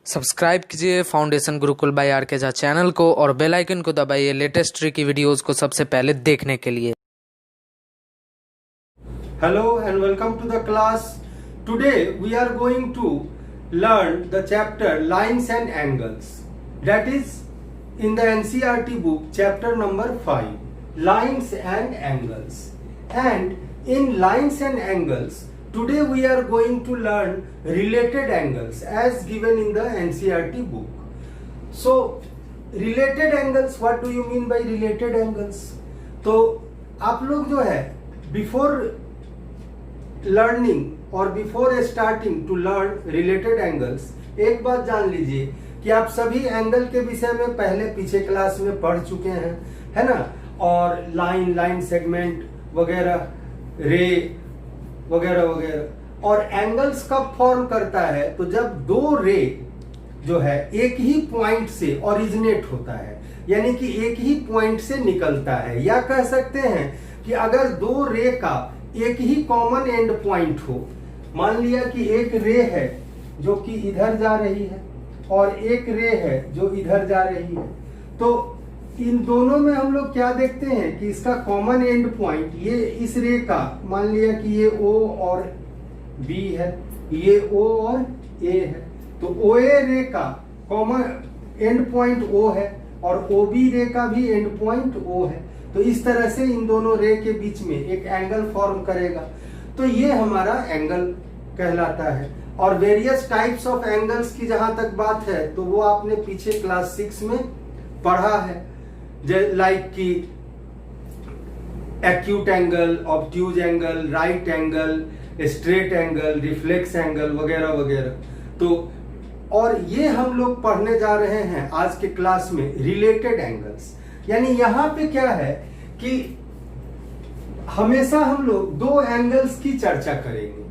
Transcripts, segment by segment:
Subscribe कीजिए foundation Gurukul bye are के Jha channel को और बेल आइकन को दबाइए लेटेस्ट ट्री की वीडियोस को सबसे पहले देखने के लिए। Hello and welcome to the class. Today we are going to learn the chapter Lines and Angles. That is in the NCERT book chapter number 5, Lines and Angles. And in Lines and Angles, today we are going to learn related angles as given in the NCERT book. So related angles, what do you mean by related angles? तो आप लोग जो है before learning और before starting to learn related angles एक बात जान लीजिए कि आप सभी एंगल के विषय में पहले पीछे क्लास में पढ़ चुके हैं, है ना। और लाइन सेगमेंट वगैरह, रे वगैरह वगैरह। और एंगल्स कब फॉर्म करता है? तो जब दो रे जो है एक ही पॉइंट से ओरिजिनेट होता है, यानी कि एक ही पॉइंट से निकलता है, या कह सकते हैं कि अगर दो रे का एक ही कॉमन एंड पॉइंट हो। मान लिया कि एक रे है जो कि इधर जा रही है और एक रे है जो इधर जा रही है, तो इन दोनों में हम लोग क्या देखते हैं कि इसका कॉमन एंड पॉइंट, ये इस रे का मान लिया कि ये O और B है, ये O और A है, तो OA रे का कॉमन एंड पॉइंट O है और OB रे का भी एंड पॉइंट O है। तो इस तरह से इन दोनों रे के बीच में एक एंगल फॉर्म करेगा, तो ये हमारा एंगल कहलाता है। और वेरियस टाइप्स ऑफ एंगल्स की जहां तक बात है तो वो आपने पीछे क्लास 6 में पढ़ा है, लाइक कि acute angle, obtuse angle, right angle, straight angle, reflex angle वगैरह वगैरह। तो और ये हम लोग पढ़ने जा रहे हैं आज के क्लास में रिलेटेड एंगल्स। यानी यहां पे क्या है कि हमेशा हम लोग दो एंगल्स की चर्चा करेंगे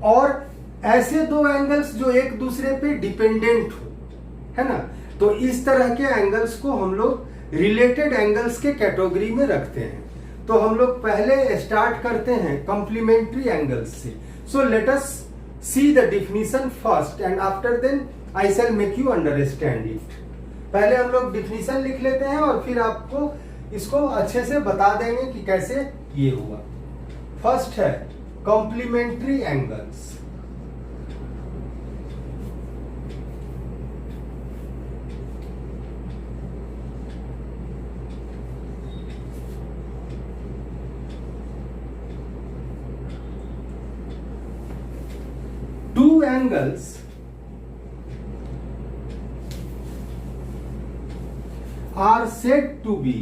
और ऐसे दो एंगल्स जो एक दूसरे पे डिपेंडेंट हो, है ना। तो इस तरह के एंगल्स को हम लोग रिलेटेड एंगल्स के कैटेगरी में रखते हैं। तो हम लोग पहले स्टार्ट करते हैं कॉम्प्लीमेंट्री एंगल्स से। So let us see the definition first and after then I shall make you understand it. पहले हम लोग डिफिनीशन लिख लेते हैं और फिर आपको इसको अच्छे से बता देंगे कि कैसे ये हुआ। फर्स्ट है complementary angles. Two angles are said to be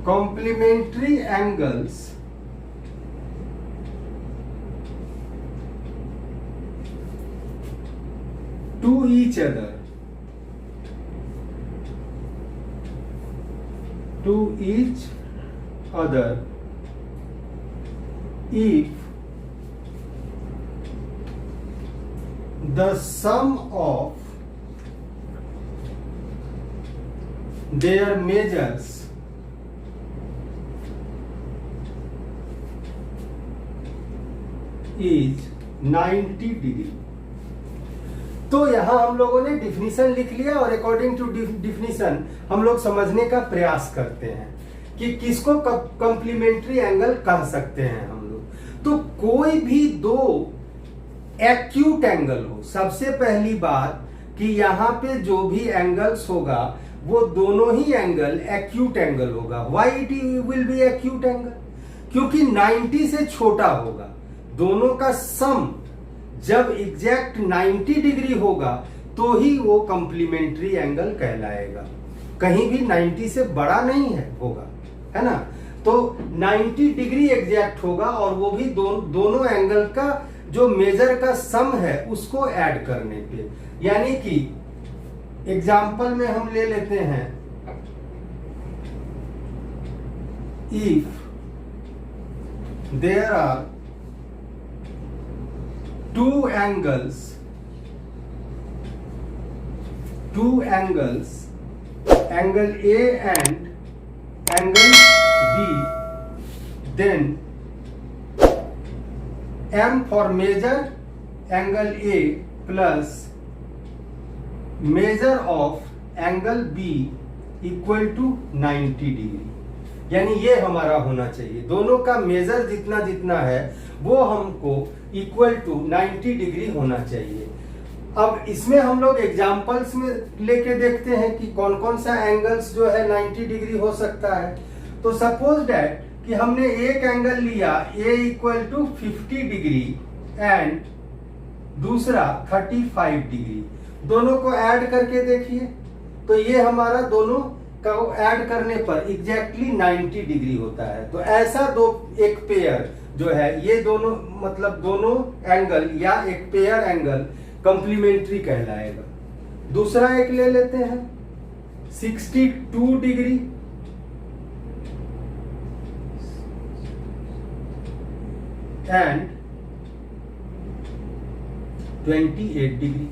complementary angles to each other if the sum of their measures is 90 degree. तो यहां हम लोगों ने डिफिनीशन लिख लिया और अकॉर्डिंग टू डिफिनीशन हम लोग समझने का प्रयास करते हैं कि किसको कॉम्प्लीमेंट्री एंगल कह सकते हैं हम लोग। तो कोई भी दो एक्यूट एंगल हो, सबसे पहली बात कि यहां पे जो भी एंगल्स होगा वो दोनों ही एंगल एक्यूट एंगल होगा। Why it will be acute angle? क्योंकि 90 से छोटा होगा। दोनों का सम जब एग्जैक्ट 90 डिग्री होगा तो ही वो कॉम्प्लीमेंट्री एंगल कहलाएगा। कहीं भी 90 से बड़ा नहीं है होगा, है ना। तो 90 डिग्री एग्जैक्ट होगा और वो भी दोनों एंगल का जो मेजर का सम है उसको ऐड करने पे। यानी कि एग्जाम्पल में हम ले लेते हैं, if there are two angles two angles, angle A and angle B, then M for measure angle A plus measure of angle B equal to 90 degree. यानी ये हमारा होना चाहिए, दोनों का मेजर जितना जितना है वो हमको इक्वल टू 90 डिग्री होना चाहिए। अब इसमें हम लोग एग्जांपल्स में लेके देखते हैं कि कौन कौन सा एंगल्स जो है 90 डिग्री हो सकता है। तो सपोज दैट कि हमने एक एंगल लिया A equal to 50 degree and दूसरा 35 डिग्री, दोनों को ऐड करके देखिए तो ये हमारा दोनों का ऐड करने पर एग्जैक्टली 90 डिग्री होता है। तो ऐसा एक पेयर जो है, ये दोनों मतलब दोनों एंगल या एक पेयर एंगल कंप्लीमेंट्री कहलाएगा। दूसरा एक ले लेते हैं 62 डिग्री एंड 28 डिग्री,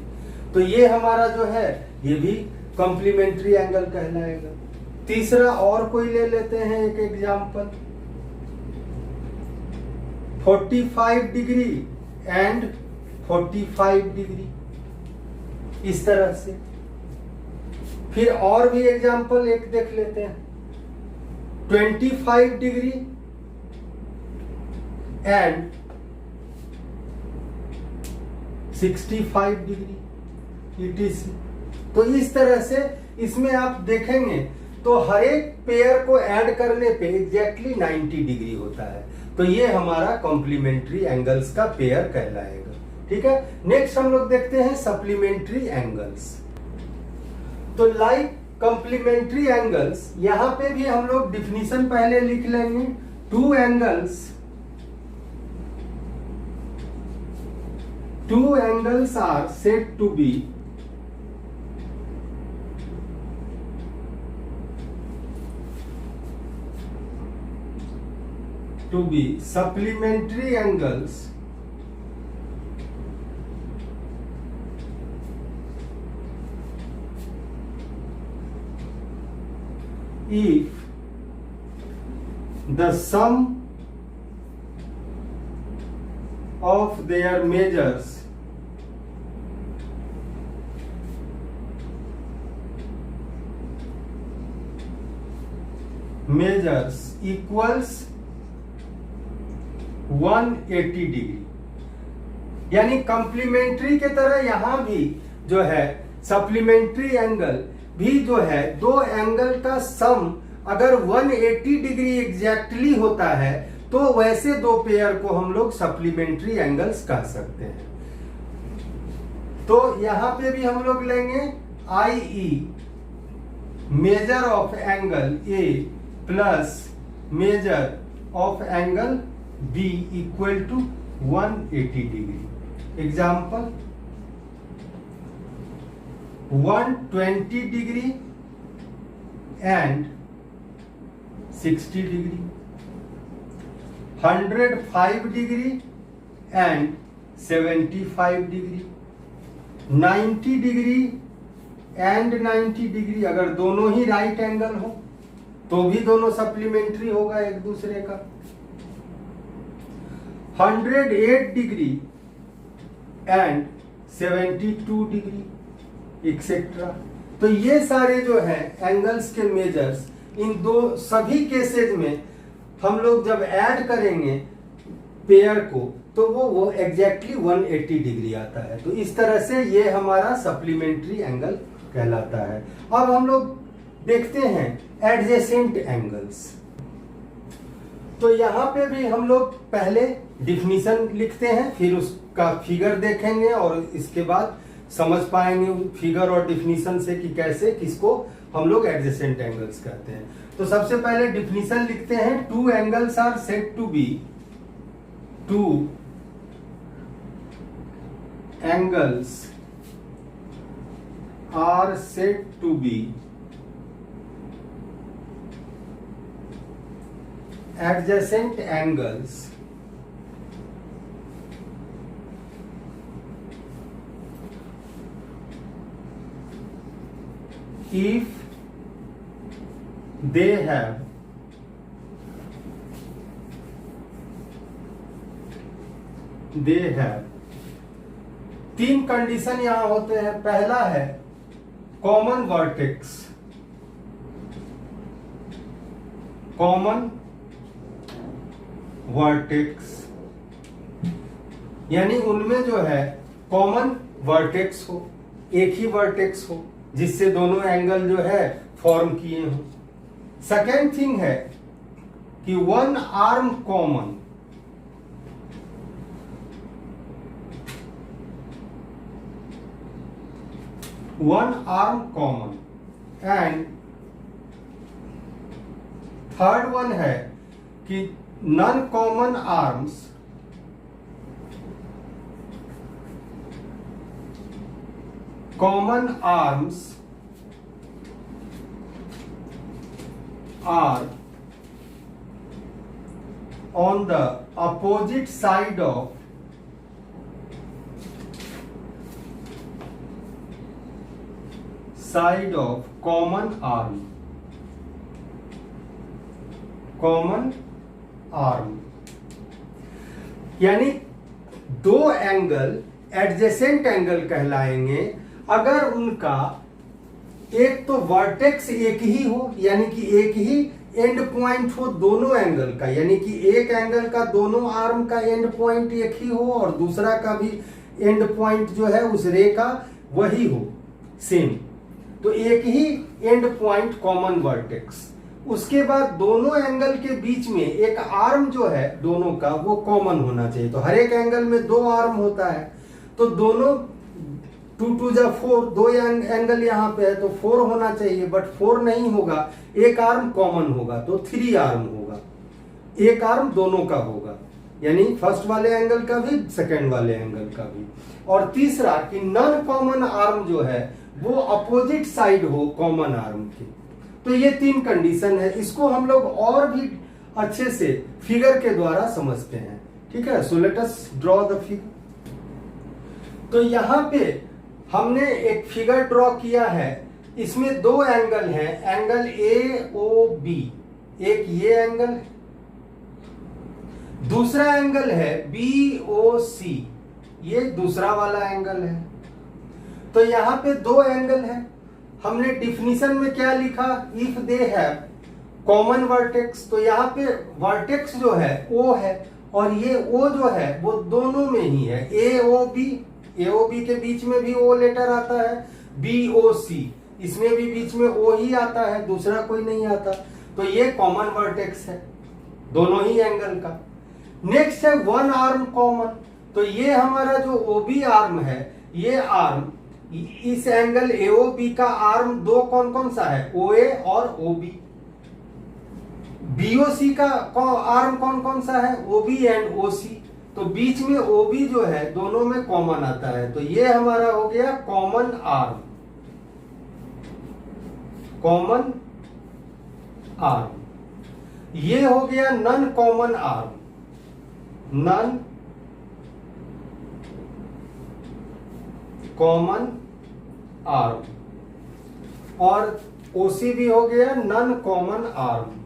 तो ये हमारा जो है ये भी कॉम्प्लीमेंट्री एंगल कहलाएगा। तीसरा और कोई ले लेते हैं एक एग्जांपल 45 डिग्री एंड 45 डिग्री, इस तरह से। फिर और भी एग्जांपल एक देख लेते हैं 25 डिग्री एंड 65 डिग्री ETC। तो इस तरह से इसमें आप देखेंगे तो हर एक पेयर को ऐड करने पे एग्जैक्टली 90 डिग्री होता है। तो ये हमारा कॉम्प्लीमेंट्री एंगल्स का पेयर कहलाएगा। ठीक है, नेक्स्ट हम लोग देखते हैं सप्लीमेंट्री एंगल्स। तो लाइक कॉम्प्लीमेंट्री एंगल्स, यहां पे भी हम लोग डिफिनीशन पहले लिख लेंगे। Two angles are said to be supplementary angles if the sum of their measures equals 180 degree. यानी कंप्लीमेंट्री के तरह यहां भी जो है सप्लीमेंट्री एंगल भी जो है, दो एंगल का सम अगर 180 डिग्री एग्जैक्टली होता है तो वैसे दो पेयर को हम लोग सप्लीमेंट्री एंगल्स कह सकते हैं। तो यहां पे भी हम लोग लेंगे IE measure of angle A plus measure of angle B equal to 180 degree. Example 120 degree and 60 degree, 105 degree and 75 degree, 90 degree and 90 degree. अगर दोनों ही राइट एंगल हो तो भी दोनों सप्लीमेंट्री होगा एक दूसरे का। 108 डिग्री एंड 72 डिग्री एक्सेट्रा। तो ये सारे जो है एंगल्स के मेजर्स, इन दो सभी केसेस में हम लोग जब ऐड करेंगे पेयर को तो वो एग्जैक्टली 180 डिग्री आता है। तो इस तरह से ये हमारा सप्लीमेंट्री एंगल कहलाता है। अब हम लोग देखते हैं एडजेसेंट एंगल्स। तो यहां पे भी हम लोग पहले डिफिनीशन लिखते हैं, फिर उसका फिगर देखेंगे और इसके बाद समझ पाएंगे फिगर और डिफिनीशन से कि कैसे किसको हम लोग एडजेसेंट एंगल्स कहते हैं। तो सबसे पहले डिफिनीशन लिखते हैं, two angles are said to be, two angles are said to be adjacent angles if they have तीन कंडीशन यहां होते हैं। पहला है कॉमन वर्टेक्स, यानी उनमें जो है कॉमन वर्टेक्स हो, एक ही वर्टेक्स हो जिससे दोनों एंगल जो है फॉर्म किए हो। सेकेंड थिंग है कि one arm common, and third one है कि non common arms are on the opposite side of common arm, यानी दो एंगल एडजेसेंट एंगल कहलाएंगे अगर उनका एक तो वर्टेक्स एक ही हो, यानी कि एक ही एंड पॉइंट हो दोनों एंगल का, यानी कि एक एंगल का दोनों आर्म का एंड पॉइंट एक ही हो और दूसरा का भी एंड पॉइंट जो है उस रे का वही हो सेम, तो एक ही एंड पॉइंट कॉमन वर्टेक्स। उसके बाद दोनों एंगल के बीच में एक आर्म जो है दोनों का वो कॉमन होना चाहिए। तो हर एक एंगल में दो आर्म होता है, तो दोनों 2 2 जा 4, दो एंगल यहाँ पे है तो 4 होना चाहिए, बट 4 नहीं होगा, एक आर्म कॉमन होगा तो 3 आर्म होगा, एक आर्म दोनों का होगा, यानी फर्स्ट वाले एंगल का भी सेकंड वाले एंगल का भी। और तीसरा कि नॉन कॉमन आर्म जो है वो अपोजिट साइड हो कॉमन आर्म के। तो ये तीन कंडीशन है, इसको हम लोग और भी अच्छे से फिगर के द्वारा समझते हैं। ठीक है, सो let us draw the figure. तो यहां पे हमने एक फिगर ड्रॉ किया है, इसमें दो एंगल हैं, एंगल ए ओ बी, एक ये एंगल है, दूसरा एंगल है बी ओ सी, ये दूसरा वाला एंगल है। तो यहां पे दो एंगल है, हमने डिफिनीशन में क्या लिखा, if they have common vertex, तो यहाँ पे वर्टेक्स जो है ओ है और ये ओ जो है वो दोनों में ही है, ए ओ बी के बीच में भी ओ लेटर आता है, बी ओ सी इसमें भी बीच में ओ ही आता है, दूसरा कोई नहीं आता, तो ये कॉमन वर्टेक्स है दोनों ही एंगल का। नेक्स्ट है वन आर्म कॉमन, तो ये हमारा जो ओ बी आर्म है, ये आर्म इस एंगल एओबी का आर्म दो कौन कौन सा है, ओए और ओबी। बीओसी का आर्म कौन कौन सा है, ओबी एंड ओसी, तो बीच में ओबी जो है दोनों में कॉमन आता है, तो ये हमारा हो गया कॉमन आर्म, कॉमन आर्म। ये हो गया non common arm, non common arm, और ओसी भी हो गया नॉन कॉमन आर्म।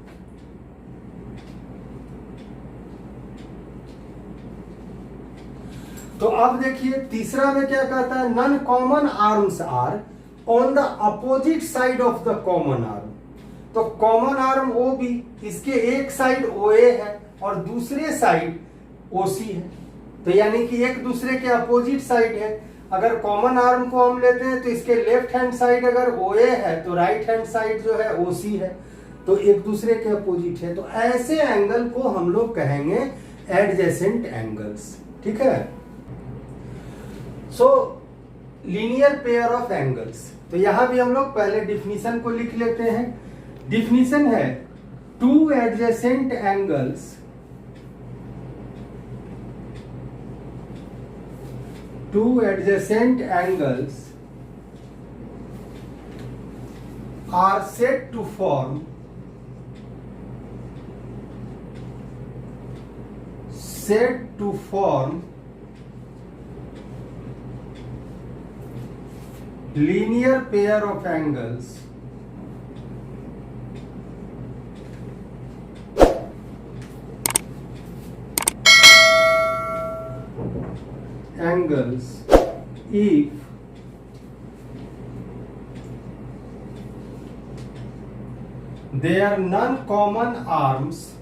तो अब देखिए तीसरा में क्या कहता है, non common arms are on the opposite side of the common arm. तो कॉमन आर्म ओ बी, इसके एक साइड ओ ए है और दूसरे साइड ओ सी है, तो यानी कि एक दूसरे के अपोजिट साइड है। अगर कॉमन आर्म को हम लेते हैं तो इसके लेफ्ट हैंड साइड अगर ओ ए है तो राइट हैंड साइड जो है ओ सी है, तो एक दूसरे के अपोजिट है, तो ऐसे एंगल को हम लोग कहेंगे एडजेसेंट एंगल्स। ठीक है, सो लीनियर पेयर ऑफ एंगल्स, तो यहां भी हम लोग पहले डिफिनीशन को लिख लेते हैं। डिफिनीशन है two adjacent angles are said to form linear pair of angles angles if their non-common arms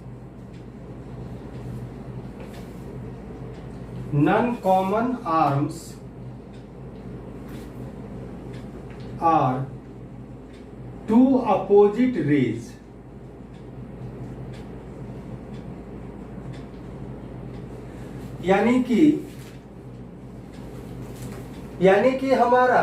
are two opposite rays. यानी कि हमारा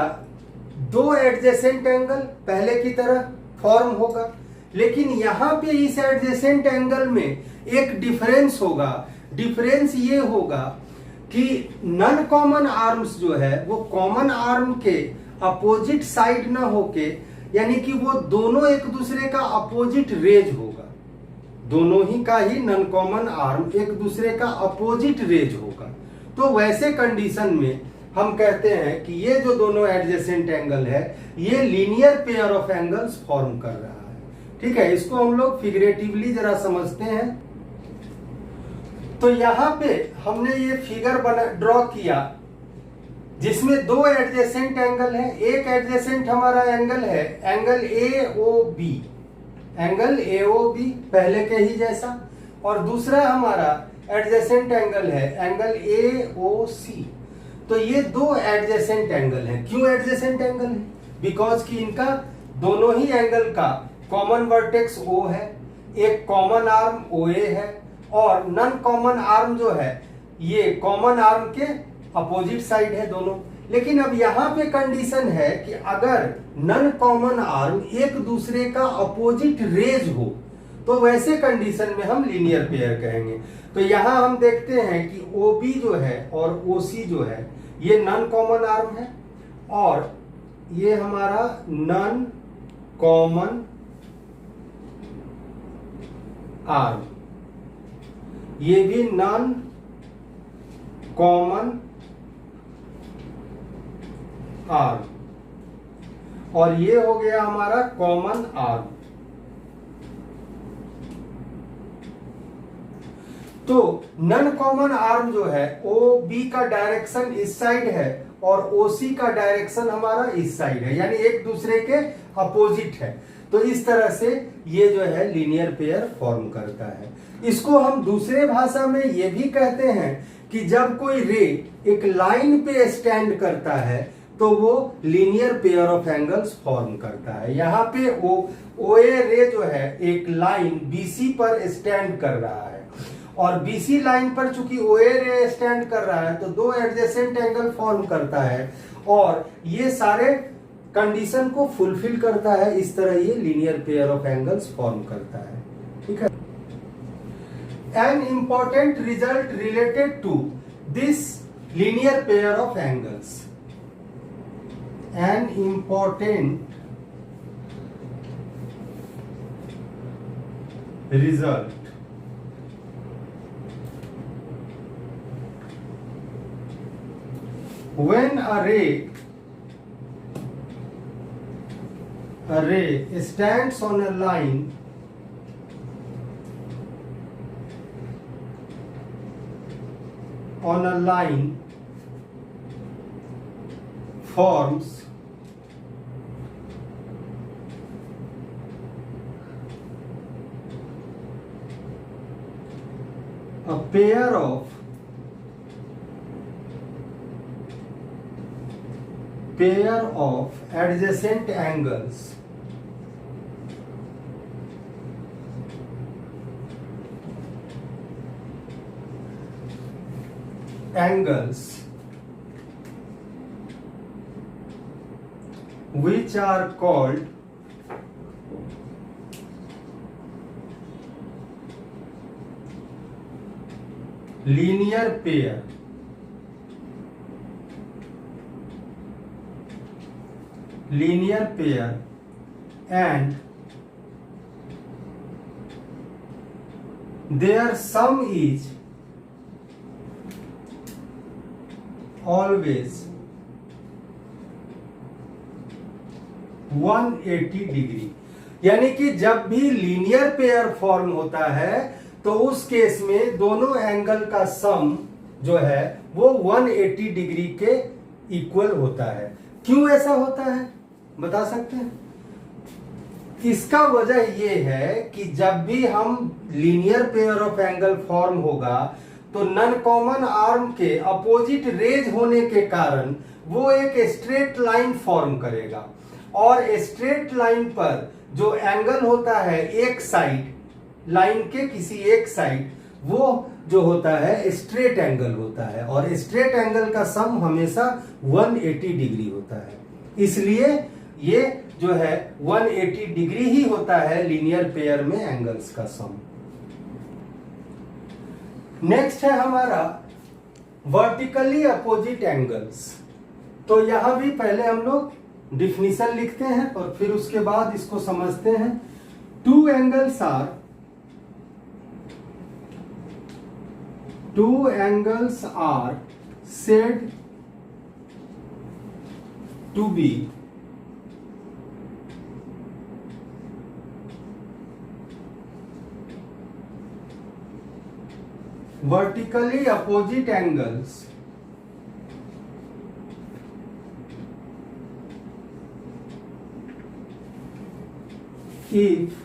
दो एडजेसेंट एंगल पहले की तरह फॉर्म होगा, लेकिन यहां पे इस एडजेसेंट एंगल में एक डिफरेंस होगा। डिफरेंस ये होगा कि नॉन कॉमन आर्म्स जो है वो कॉमन आर्म के अपोजिट साइड ना होके, यानी कि वो दोनों एक दूसरे का अपोजिट रेज होगा। दोनों ही का ही नॉन कॉमन आर्म एक दूसरे का अपोजिट रेज होगा। तो वैसे कंडीशन में हम कहते हैं कि ये जो दोनों एडजेसेंट एंगल है ये linear pair of angles form कर रहा है। ठीक है, इसको हम लोग फिगरेटिवली जरा समझते हैं। तो यहां पे हमने ये फिगर ड्रॉ किया जिसमें दो एडजेसेंट एंगल है। एक एडजेसेंट हमारा एंगल है एंगल AOB, एंगल AOB पहले के ही जैसा, और दूसरा हमारा एडजेसेंट एंगल है एंगल AOC। तो ये दो एडजेसेंट एंगल हैं। क्यों एडजेसेंट एंगल है? बिकॉज कि इनका दोनों ही एंगल का कॉमन वर्टेक्स O है, एक कॉमन आर्म OA है, और नॉन कॉमन आर्म जो है ये कॉमन आर्म के अपोजिट साइड है दोनों। लेकिन अब यहां पे कंडीशन है कि अगर नॉन कॉमन आर्म एक दूसरे का अपोजिट रेज हो तो वैसे कंडीशन में हम लीनियर पेयर कहेंगे। तो यहां हम देखते हैं कि OB जो है और OC जो है ये नॉन कॉमन आर्म है, और ये हमारा नॉन कॉमन आर्म, ये भी नॉन कॉमन आर्म, और ये हो गया हमारा कॉमन आर्म। तो नॉन कॉमन आर्म जो है OB का डायरेक्शन इस साइड है और OC का डायरेक्शन हमारा इस साइड है, यानी एक दूसरे के अपोजिट है। तो इस तरह से ये जो है लीनियर पेयर फॉर्म करता है। इसको हम दूसरे भाषा में ये भी कहते हैं कि जब कोई रे एक लाइन पे स्टैंड करता है तो वो linear pair of angles form करता है। यहाँ पे OA रे जो है एक लाइन BC पर स्टैंड कर रहा है, और BC लाइन पर चूंकि OA रे स्टैंड कर रहा है तो दो एडजेसेंट एंगल फॉर्म करता है, और ये सारे कंडीशन को फुलफिल करता है। इस तरह ये linear pair of angles form करता है। ठीक है, an important result related to this linear pair of angles, an important result when a ray stands on a line forms a pair of adjacent angles which are called linear pair. And their sum is always 180 degree. यानी कि जब भी linear pair form होता है तो उस case में दोनों एंगल का सम जो है वो 180 डिग्री के इक्वल होता है। क्यों ऐसा होता है बता सकते हैं? इसका वजह ये है कि जब भी हम linear pair of angle form होगा तो नॉन कॉमन आर्म के अपोजिट रेज होने के कारण वो एक स्ट्रेट लाइन फॉर्म करेगा, और स्ट्रेट लाइन पर जो एंगल होता है एक साइड, लाइन के किसी एक साइड, वो जो होता है स्ट्रेट एंगल होता है, और स्ट्रेट एंगल का सम हमेशा 180 डिग्री होता है। इसलिए ये जो है 180 डिग्री ही होता है लीनियर पेयर में एंगल्स का सम। नेक्स्ट है हमारा वर्टिकली अपोजिट एंगल्स। तो यहां भी पहले हम लोग डिफिनीशन लिखते हैं और फिर उसके बाद इसको समझते हैं। Two angles are said to be vertically opposite angles if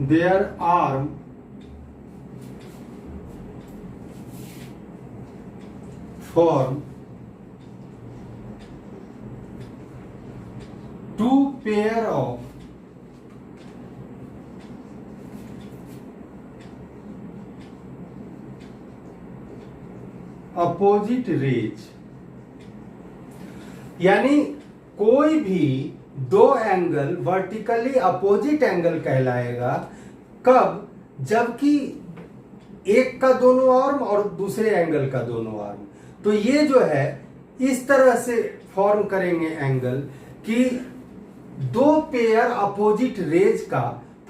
their arm form two pair of opposite rays, यानी कोई भी दो एंगल वर्टिकली अपोजिट एंगल कहलाएगा कब? जबकि एक का दोनों आर्म और दूसरे एंगल का दोनों आर्म, तो ये जो है इस तरह से फॉर्म करेंगे एंगल कि दो पेयर अपोजिट रेज का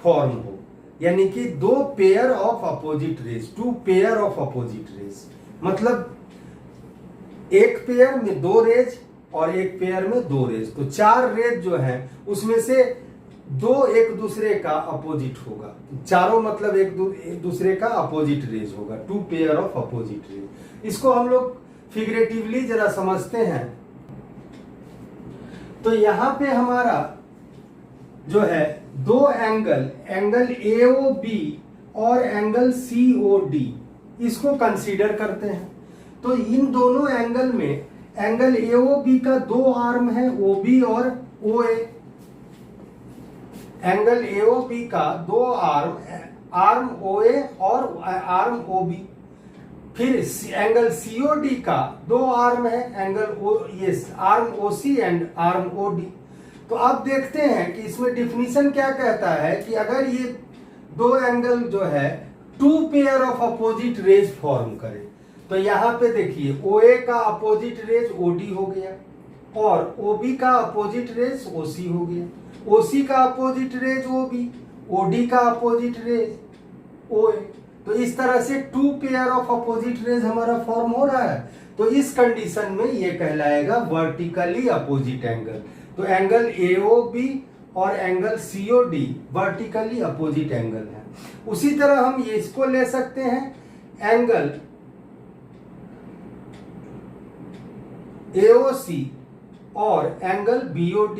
फॉर्म हो, यानी कि दो pair of opposite rays, two pair of opposite rays, मतलब एक पेयर में दो रेज और एक पेयर में दो रेज, तो चार रेज जो है उसमें से दो एक दूसरे का अपोजिट होगा, चारों मतलब एक दूसरे का अपोजिट रेज होगा, two pair of opposite rays. इसको हम लोग फिगरेटिवली जरा समझते हैं। तो यहां पे हमारा जो है दो एंगल, एंगल AOB और एंगल COD, इसको कंसीडर करते हैं। तो इन दोनों एंगल में एंगल AOB का दो आर्म है, OB और OA। एंगल AOB का दो आर्म OA और आर्म OB। फिर एंगल COD का दो आर्म है, arm OC and arm OD। तो अब देखते हैं कि इसमें डिफिनीशन क्या कहता है कि अगर ये दो एंगल जो है two pair of opposite rays form करे, तो यहां पे देखिए OA का अपोजिट रेज OD हो गया और OB का अपोजिट रेज OC हो गया, OC का अपोजिट रेज OB, OD का अपोजिट रेज OA। तो इस तरह से two pair of opposite rays हमारा फॉर्म हो रहा है। तो इस कंडीशन में ये कहलाएगा वर्टिकली अपोजिट एंगल। तो एंगल AOB और angle COD vertically opposite angle है। उसी तरह हम ये इसको ले सकते हैं, एंगल AOC और एंगल BOD,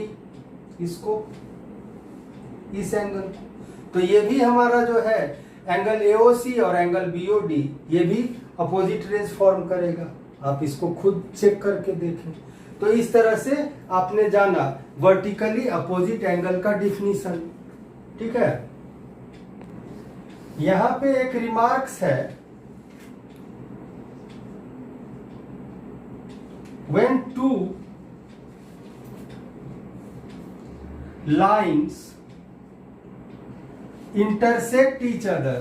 इसको इस एंगल, तो ये भी हमारा जो है एंगल AOC और एंगल BOD ये भी अपोजिट रेज फॉर्म करेगा। आप इसको खुद चेक करके देखें। तो इस तरह से आपने जाना वर्टिकली अपोजिट एंगल का डिफिनीशन। ठीक है, यहां पे एक रिमार्क्स है, when two lines intersect each other,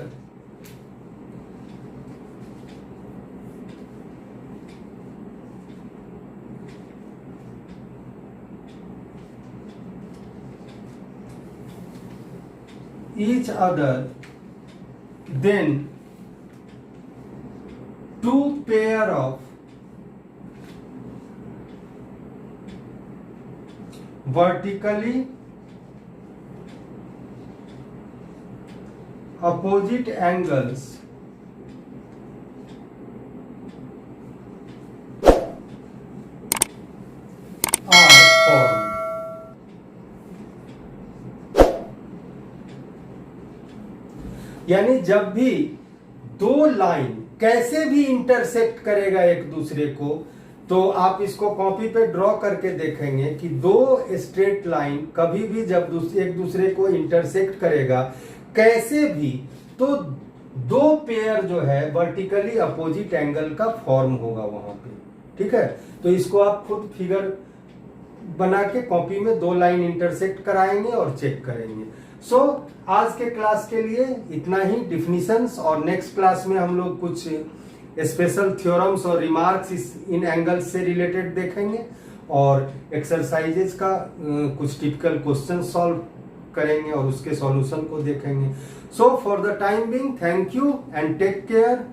then two pair of vertically opposite angles are formed. यानी जब भी दो लाइन कैसे भी इंटरसेक्ट करेगा एक दूसरे को, तो आप इसको कॉपी पे ड्रॉ करके देखेंगे कि दो स्ट्रेट लाइन कभी भी जब एक दूसरे को इंटरसेक्ट करेगा कैसे भी, तो दो पेयर जो है वर्टिकली अपोजिट एंगल का फॉर्म होगा वहां पे। ठीक है, तो इसको आप खुद फिगर बना के कॉपी में दो लाइन इंटरसेक्ट कराएंगे और चेक करेंगे। सो आज के क्लास के लिए इतना ही डिफिनीशंस, और नेक्स्ट क्लास में हम लोग कुछ स्पेशल थ्योरम्स और रिमार्क्स इन एंगल्स से रिलेटेड देखेंगे और एक्सरसाइजेज का कुछ टिपिकल क्वेश्चन सॉल्व करेंगे और उसके सॉल्यूशन को देखेंगे। So for the time being, thank you and take care.